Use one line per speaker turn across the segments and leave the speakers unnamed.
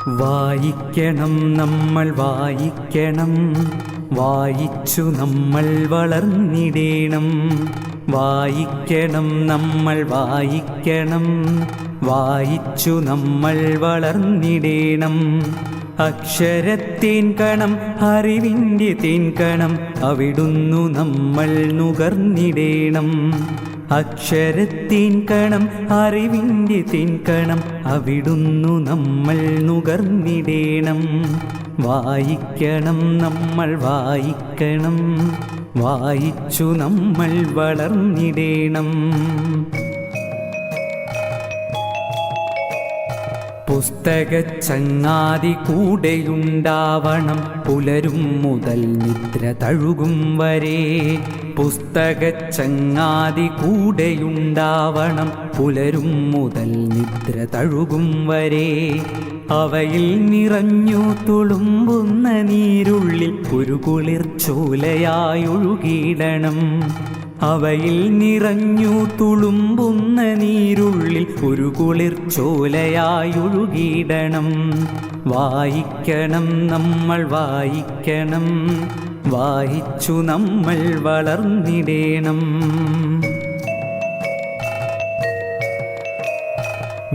വായിക്കണം നമ്മൾ വായിക്കണം, വായിച്ചു നമ്മൾ വളർന്നിടേണം. വായിക്കണം നമ്മൾ വായിക്കണം, വായിച്ചു നമ്മൾ വളർന്നിടേണം. അക്ഷരത്തേൻ കണം അറിവിൻ്റെ തേൻ കണം, അവിടുന്നു നമ്മൾ നുകർന്നിടേണം. അക്ഷരത്തേൻ കണം അറിവിൻ്റെ തേൻ കണം, അവിടുന്നു നമ്മൾ നുകർന്നിടേണം. വായിക്കണം നമ്മൾ വായിക്കണം, വായിച്ചു നമ്മൾ വളർന്നിടേണം. പുസ്തകച്ചങ്ങാതി കൂടെയുണ്ടാവണം, പുലരും മുതൽ നിദ്ര തഴുകും വരെ. പുസ്തകച്ചങ്ങാതി കൂടെയുണ്ടാവണം, പുലരും മുതൽ നിദ്ര തഴുകും വരെ. അവയിൽ നിറഞ്ഞു തുളുമ്പുന്ന നീരുള്ളിൽ ഒരു കുളിർച്ചോലയായൊഴുകിയിടണം. അവയിൽ നിറഞ്ഞു തുളുമ്പുന്ന നീരുള്ളിൽ ഒരു കുളിർച്ചോലയായൊഴുകിയിടണം. വായിക്കണം നമ്മൾ വായിക്കണം, വായിച്ചു നമ്മൾ വളർന്നിടേണം.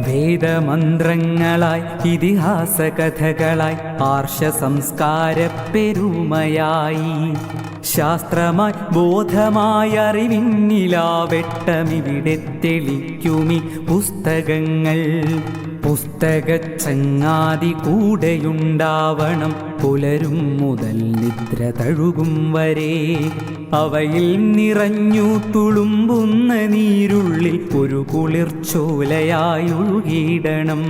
വേദമന്ത്രങ്ങളായി ഇതിഹാസ കഥകളായി ആർഷ സംസ്കാര പെരുമയായി, ശാസ്ത്രമായി ബോധമായി അറിവിന്നിലാവെട്ടമിവിടെ തെളിക്കുമി പുസ്തകങ്ങൾ. പുസ്തകച്ചങ്ങാതി കൂടെയുണ്ടാവണം, പുലരും മുതൽ നിദ്ര തഴുകും വരെ. അവയിൽ നിറഞ്ഞു തുളുമ്പുന്ന നീരുള്ളിൽ ഒരു കുളിർച്ചോലയായൊഴുകിയിടണം.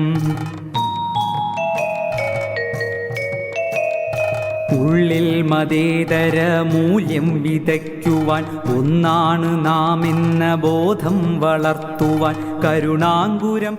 ഉള്ളിൽ മതേതര മൂല്യം വിതയ്ക്കുവാൻ ഒന്നാണ് നാം എന്ന ബോധം വളർത്തുവാൻ കരുണാങ്കുരം